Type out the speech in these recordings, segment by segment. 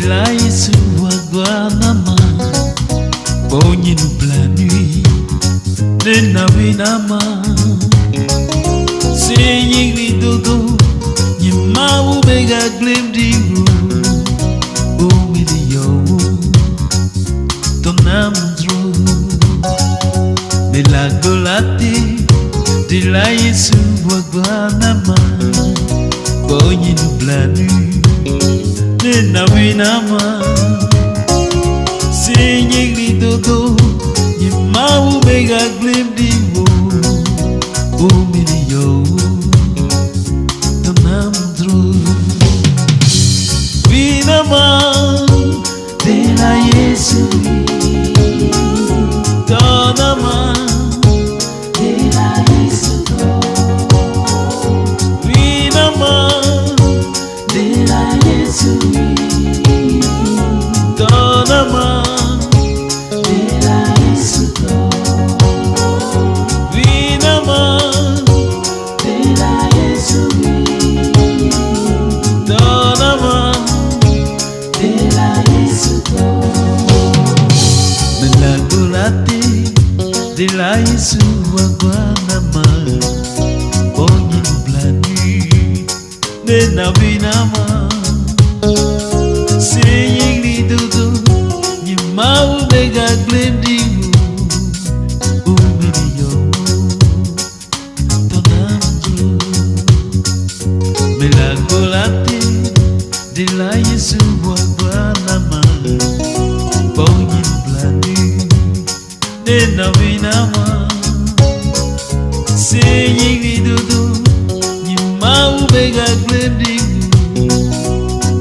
la Yesu wagwanama bonye nubla nuit nena winama singing dodo nyima ubega glim diru o milio tonamdro de la golate de la Yesu wagwanama bonye nubla nuit nena winama singing dodo nyima ubega glim diru o milio tonamdro winama de la Yesu tonama de la Yesu winama de la Yesu tonama de la Yesu winama de la Yesu tonama de la Yesu melagulate de la Yesu wagwanama bonye nublani nena winama singing li dodo nyima ubega glendimu umiliyo tonamdro melagulate de la Yesu wagwanama bonye nublani nena winama singing li dodo nyima ubega glendimu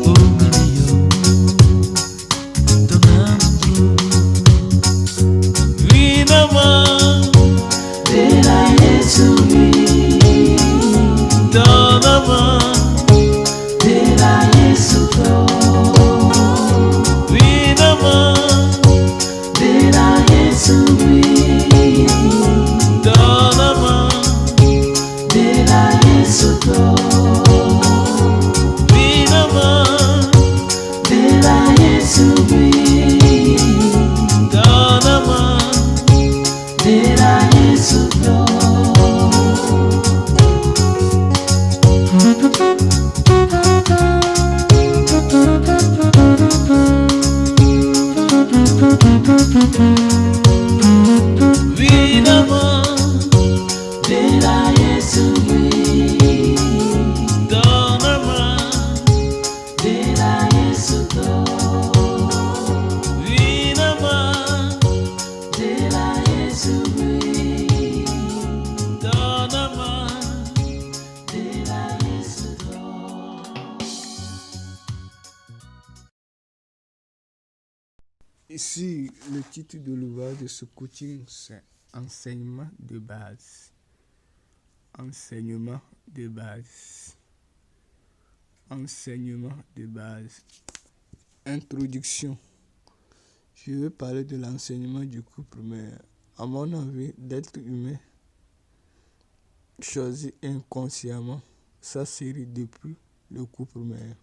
umiliyo tonamdro winama de la Yesu tonama de la Yesu winama de la Yesu tonama de la Yesu winama de la Yesu tonama de la Yesu winama de la Yesu tonama de la Yesu winama de la Yesu tonama de la Yesu. Ici, le titre de l'ouvrage de ce coaching, c'est Enseignement de base. Enseignement de base. Enseignement de base. Introduction. Je vais parler de l'enseignement du couple, mais à mon avis, l'être humain choisit inconsciemment sa série depuis le couple, mais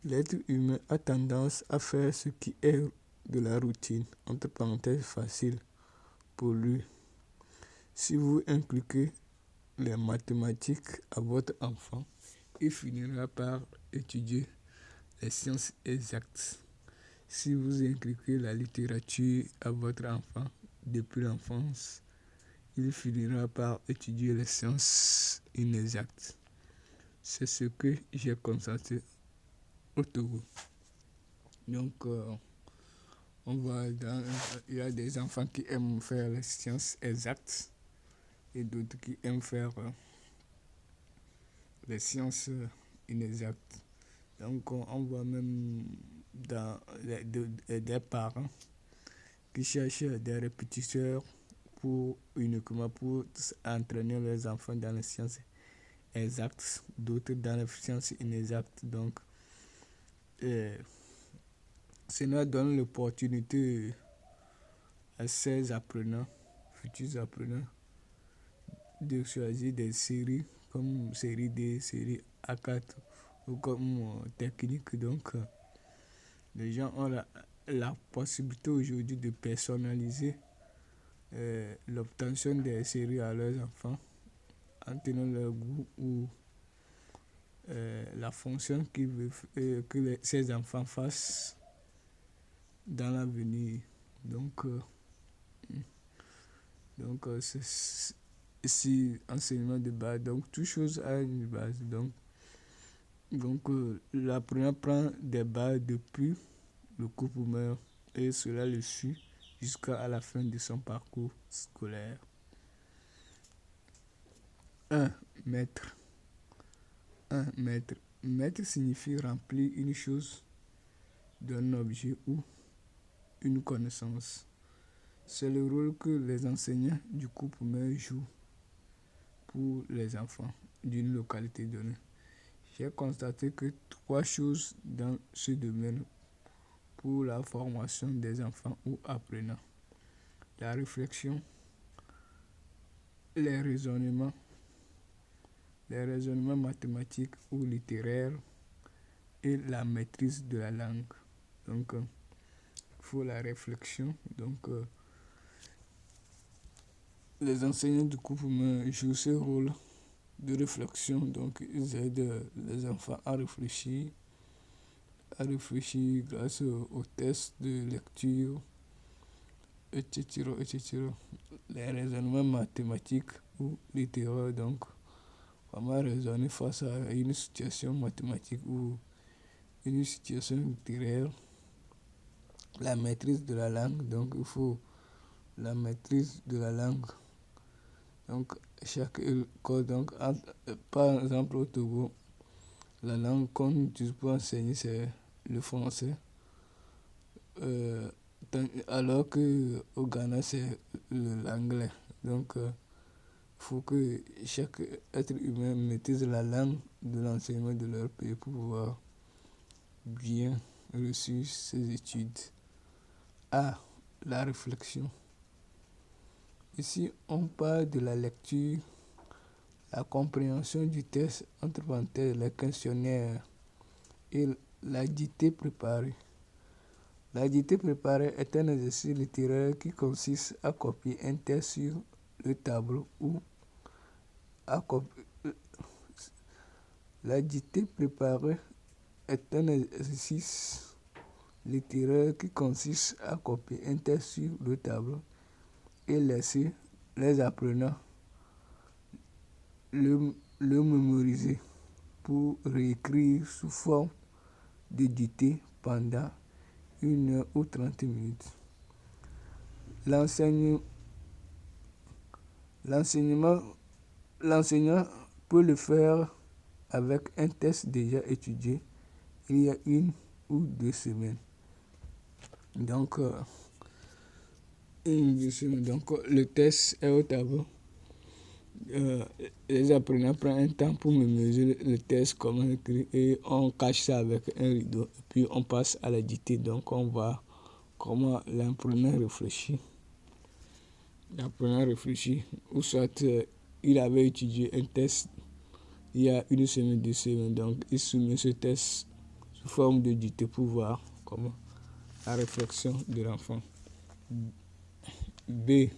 l'être humain a tendance à faire ce qui est de la routine, entre parenthèses facile pour lui. Si vous inculquez les mathématiques à votre enfant, il finira par étudier les sciences exactes. Si vous inculquez la littérature à votre enfant depuis l'enfance, il finira par étudier les sciences inexactes. C'est ce que j'ai constaté au Togo. Donc, il y a des enfants qui aiment faire les sciences exactes et d'autres qui aiment faire les sciences inexactes. Donc, on voit même des parents qui cherchent des répétiteurs uniquement pour entraîner les enfants dans les sciences exactes, d'autres dans les sciences inexactes. Donc, cela donne l'opportunité à ces apprenants, futurs apprenants, de choisir des séries comme série D, série A4 ou comme technique. Donc, Les gens ont la possibilité aujourd'hui de personnaliser l'obtention des séries à leurs enfants en tenant leur goût ou la fonction qu'ils veulent que ces enfants fassent dans l'avenir. Donc, c'est enseignement de base. Donc, toute chose a une base. Donc l'apprenant prend des bases depuis le cours primaire et cela le suit jusqu'à la fin de son parcours scolaire. 1. Maître. 1. Maître. Maître signifie remplir une chose d'un objet ou une connaissance. C'est le rôle que les enseignants du cours primaire jouent pour les enfants d'une localité donnée. J'ai constaté que 3 choses dans ce domaine pour la formation des enfants ou apprenants: la réflexion, les raisonnements mathématiques ou littéraires et la maîtrise de la langue. Donc, il faut la réflexion. Donc, les enseignants du cours primaire jouent ce rôle de réflexion. Donc, ils aident les enfants à réfléchir grâce aux tests de lecture, etc. Les raisonnements mathématiques ou littéraires, donc, comment raisonner face à une situation mathématique ou une situation littéraire. La maîtrise de la langue, donc, il faut la maîtrise de la langue. Donc, chaque école, donc, par exemple au Togo, la langue qu'on utilise pour enseigner, c'est le français. Alors qu'au Ghana, c'est l'anglais. Donc, il faut que chaque être humain maîtrise la langue de l'enseignement de leur pays pour pouvoir bien réussir ses études. A. La réflexion. Ici, on parle de la lecture, la compréhension du texte, entre parenthèses, les questionnaires et la dictée préparée. La dictée préparée est un exercice littéraire qui consiste à copier un texte sur le tableau ou à copier. La dictée préparée est un exercice littéraire qui consiste à copier un texte sur le tableau et laisser les apprenants le mémoriser pour réécrire sous forme de dictée pendant 1 heure ou 30 minutes. L'enseignant peut le faire avec un texte déjà étudié il y a 1 ou 2 semaines. Donc, le test est au tableau. Les apprenants prennent un temps pour mémoriser le texte, comment écrire, et on cache ça avec un rideau. Et puis on passe à la dictée. Donc on voit comment l'apprenant réfléchit. Ou soit il avait étudié un test il y a 1 semaine, 2 semaines. Donc il soumet ce test sous forme de dictée pour voir comment la réflexion de l'enfant. B.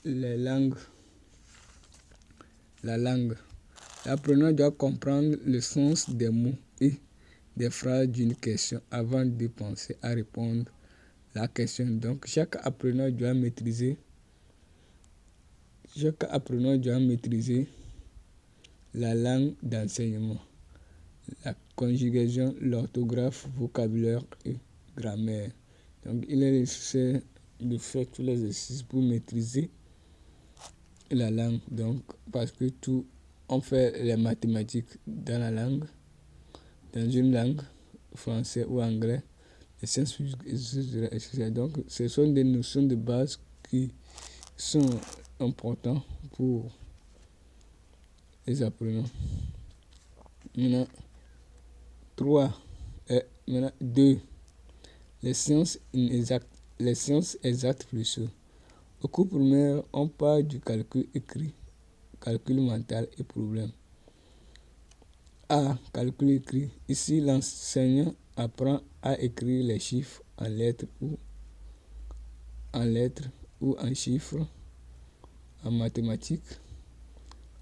La langue. L'apprenant doit comprendre le sens des mots et des phrases d'une question avant de penser à répondre à la question. Donc, chaque apprenant doit maîtriser la langue d'enseignement, la conjugaison, l'orthographe, vocabulaire et grammaire. Donc, il est nécessaire de faire tous les exercices pour maîtriser la langue. Donc, parce que on fait les mathématiques dans une langue, français ou anglais, les sciences physiques, etc. Donc, ce sont des notions de base qui sont importantes pour les apprenants. Maintenant, 2. Les sciences exactes plutôt. Au cours primaire, on parle du calcul écrit, calcul mental et problème. A. Calcul écrit. Ici, l'enseignant apprend à écrire les chiffres en lettres ou en chiffres en mathématiques,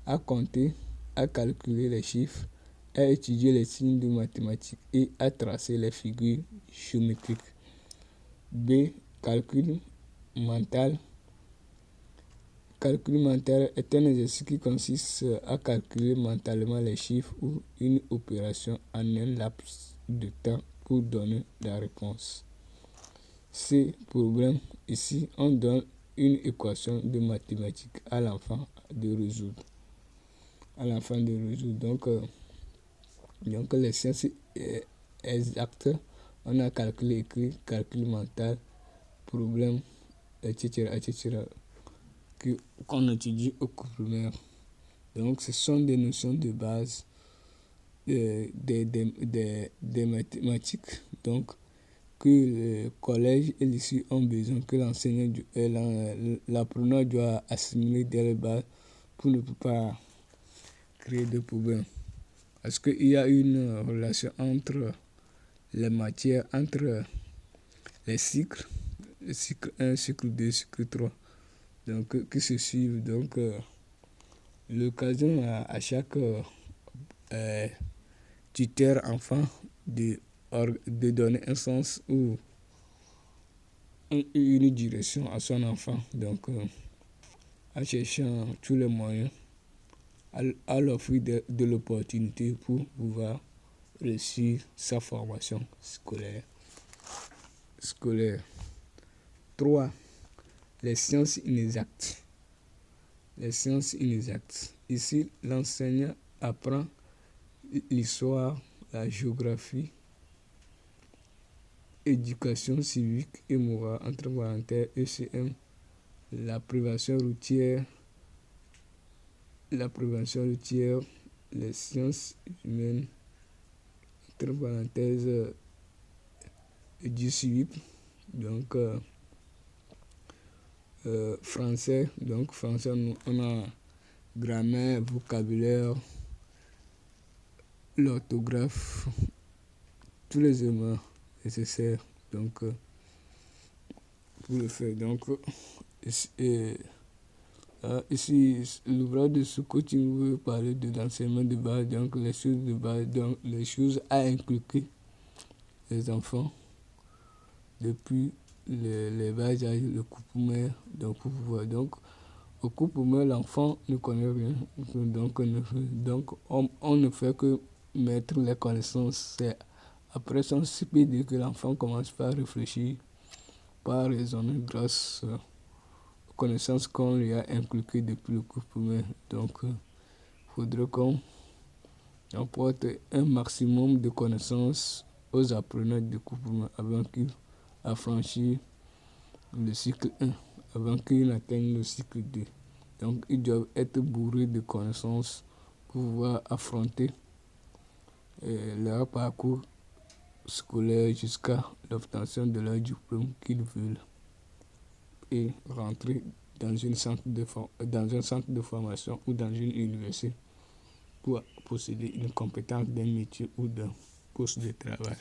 à compter, à calculer les chiffres, à étudier les signes de mathématiques et à tracer les figures géométriques. B. Calcul mental. Calcul mental est un exercice qui consiste à calculer mentalement les chiffres ou une opération en un laps de temps pour donner la réponse. C. Problème. Ici, on donne une équation de mathématiques à l'enfant de résoudre. Donc les sciences exactes, on a calcul écrit, calcul mental, problème, etc. qu'on étudie au cours primaire. Donc ce sont des notions de base des mathématiques, donc que le collège et lycée ont besoin, que l'apprenant doit assimiler dès le bas pour ne pas créer de problèmes. Parce qu'il y a une relation entre les matières, entre les cycles, le cycle 1, cycle 2, cycle 3, donc qui se suivent. Donc l'occasion à chaque tuteur enfant de donner un sens ou une direction à son enfant. Donc en cherchant tous les moyens à l'offrir de l'opportunité pour pouvoir réussir sa formation scolaire. 3. Les sciences inexactes. Les sciences inexactes. Ici, l'enseignant apprend l'histoire, la géographie, éducation civique et morale, entre parenthèses ECM, la prévention routière, les sciences humaines, entre parenthèses du civique, donc français, donc français on a grammaire, vocabulaire, l'orthographe, tous les éléments nécessaires donc pour le faire. Donc ici l'ouvrage de ce coaching veut parler de l'enseignement de base, donc les choses de base, donc les choses à inculquer les enfants depuis les bas âges, le cours primaire, donc pour pouvoir. Donc au cours primaire, l'enfant ne connaît rien, donc on ne fait que mettre les connaissances. C'est après son CPD que l'enfant commence par réfléchir, par raisonner grâce aux connaissances qu'on lui a inculquées depuis le cours primaire. Donc il faudrait qu'on apporte un maximum de connaissances aux apprenants du cours primaire avant qu'ils affranchissent le cycle 1, avant qu'ils n'atteignent le cycle 2. Donc ils doivent être bourrés de connaissances pour pouvoir affronter leur parcours scolaire jusqu'à l'obtention de leur diplôme qu'ils veulent et rentrer dans un centre de formation ou dans une université pour posséder une compétence d'un métier ou d'un poste de travail.